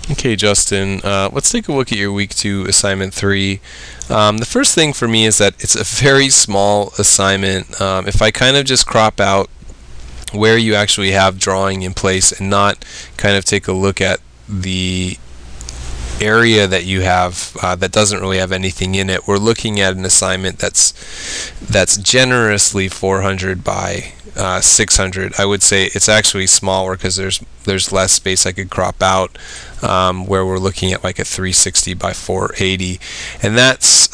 Okay, Justin, let's take a look at your week 2 assignment 3. The first thing for me is that it's a very small assignment. If I kind of just crop out where you actually have drawing in place and not kind of take a look at the area that you have that doesn't really have anything in it, we're looking at an assignment that's generously 400 by 600. I would say it's actually smaller because there's less space I could crop out, where we're looking at like a 360 by 480, and that's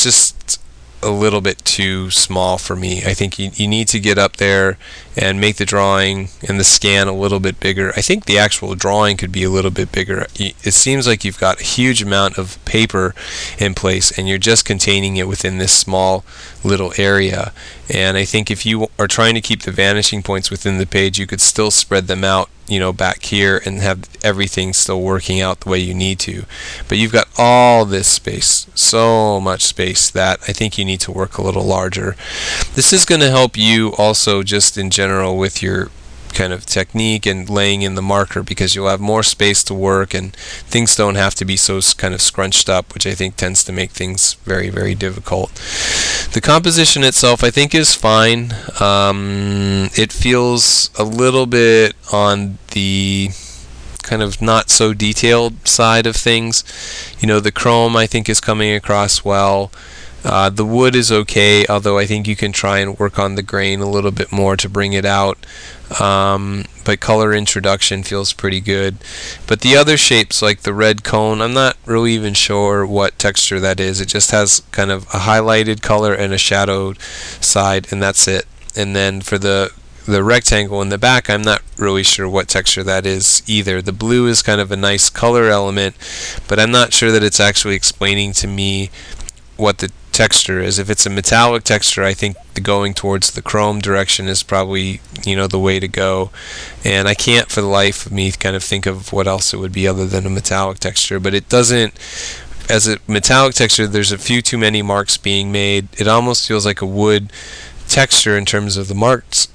just a little bit too small for me. I think you need to get up there and make the drawing and the scan a little bit bigger. I think the actual drawing could be a little bit bigger. It seems like you've got a huge amount of paper in place and you're just containing it within this small little area. And I think if you are trying to keep the vanishing points within the page, you could still spread them out, back here and have everything still working out the way you need to. But you've got all this space, so much space, that I think you need to work a little larger. This is going to help you also just in general with your kind of technique and laying in the marker, because you'll have more space to work and things don't have to be so kind of scrunched up, which I think tends to make things very, very difficult. The composition itself I think is fine. It feels a little bit on the kind of not so detailed side of things. The chrome I think is coming across well. The wood is okay, although I think you can try and work on the grain a little bit more to bring it out. But color introduction feels pretty good. But the other shapes, like the red cone, I'm not really even sure what texture that is. It just has kind of a highlighted color and a shadowed side, and that's it. And then for the rectangle in the back, I'm not really sure what texture that is either. The blue is kind of a nice color element, but I'm not sure that it's actually explaining to me what the texture is. If it's a metallic texture, I think going towards the chrome direction is probably the way to go, and I can't for the life of me kind of think of what else it would be other than a metallic texture. But it doesn't, as a metallic texture, there's a few too many marks being made. It almost feels like a wood texture in terms of the marks,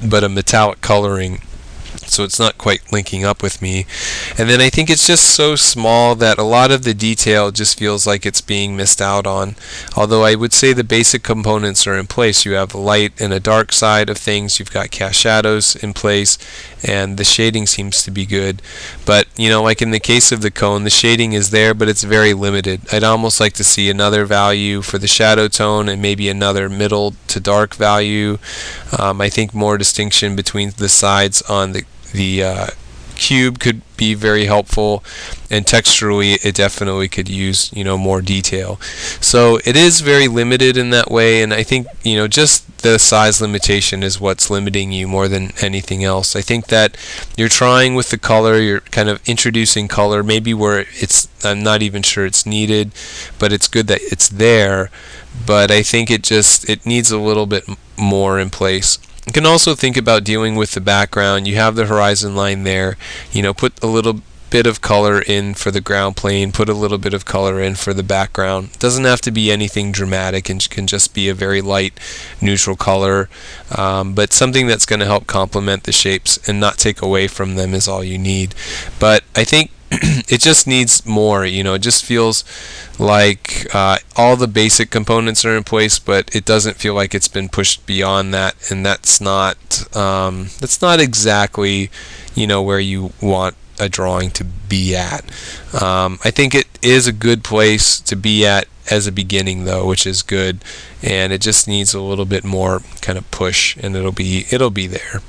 but a metallic coloring, so it's not quite linking up with me. And then I think it's just so small that a lot of the detail just feels like it's being missed out on. Although I would say the basic components are in place. You have a light and a dark side of things, you've got cast shadows in place, and the shading seems to be good. But like in the case of the cone, the shading is there, but it's very limited. I'd almost like to see another value for the shadow tone and maybe another middle to dark value. I think more distinction between the sides on the cube could be very helpful, and texturally it definitely could use more detail. So it is very limited in that way, and I think just the size limitation is what's limiting you more than anything else. I think that you're trying with the color, you're kind of introducing color maybe where I'm not even sure it's needed, but it's good that it's there. But I think it needs a little bit more in place. You can also think about dealing with the background. You have the horizon line there. Put a little bit of color in for the ground plane, put a little bit of color in for the background. It doesn't have to be anything dramatic, and can just be a very light neutral color, but something that's going to help complement the shapes and not take away from them is all you need. But I think it just needs more. It just feels like all the basic components are in place, but it doesn't feel like it's been pushed beyond that, and that's not exactly where you want a drawing to be at. I think it is a good place to be at as a beginning though, which is good, and it just needs a little bit more kind of push, and it'll be there.